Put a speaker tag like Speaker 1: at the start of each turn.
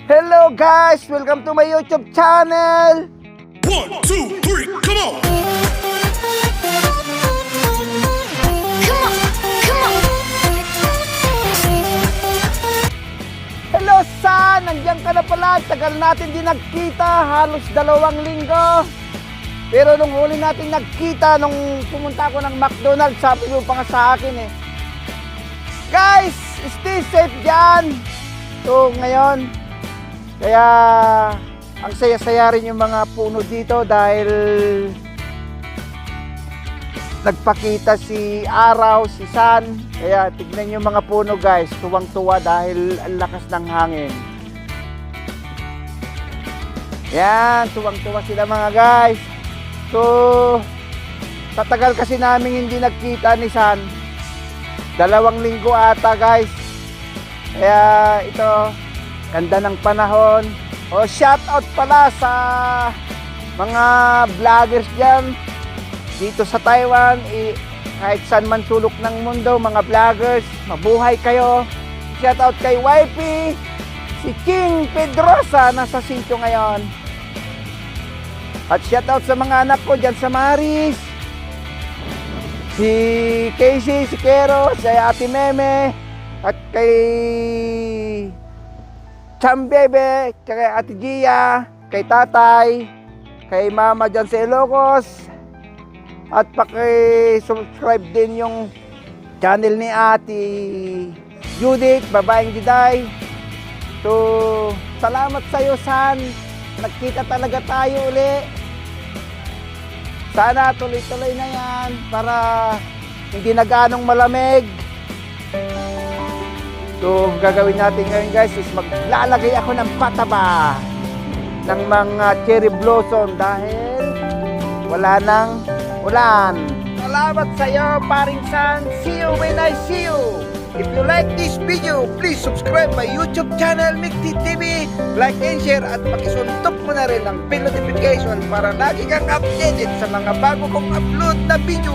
Speaker 1: Hello guys! Welcome to my YouTube channel!
Speaker 2: 1, 2, 3, come on!
Speaker 1: Hello San! Nandiyan ka na pala. Tagal natin din nagkita. Halos 2 linggo. Pero nung huli natin nagkita, nung pumunta ako ng McDonald's, sabi mo pa nga sa akin eh, guys, stay safe dyan! So ngayon, kaya ang saya-saya rin yung mga puno dito dahil nagpakita si Araw, si Sun. Kaya tignan yung mga puno guys, tuwang-tuwa dahil ang lakas ng hangin. Yan, tuwang-tuwa sila mga guys. So, tatagal kasi namin hindi nagkita ni Sun. 2 linggo ata guys. Kaya ito, ganda ng panahon. O, shout out pala sa mga vloggers dyan dito sa Taiwan, kahit saan man sulok ng mundo, mga vloggers, mabuhay kayo. Shout out kay YP, si King Pedrosa, nasa sitio ngayon. At shout out sa mga anak ko dyan sa Maris, si Casey, si Kero, si Ate Meme, at kay Chambebe, kay Ate Gia, kay Tatay, kay Mama dyan sa Ilocos. At paki-subscribe din yung channel ni Ate Judith, babaeng Diday. So, salamat sa iyo, San. Nagkita talaga tayo uli. Sana tuloy-tuloy na yan para hindi na ganong malamig. So, gagawin natin ngayon guys is maglalagay ako ng pataba ng mga cherry blossom dahil wala nang ulan. Salamat sa iyo, paring San. See you when I see you. If you like this video, please subscribe my YouTube channel, Mikti TV. Like and share at pakisuntok mo na rin ang bell notification para lagi kang updated sa mga bago kong upload na video.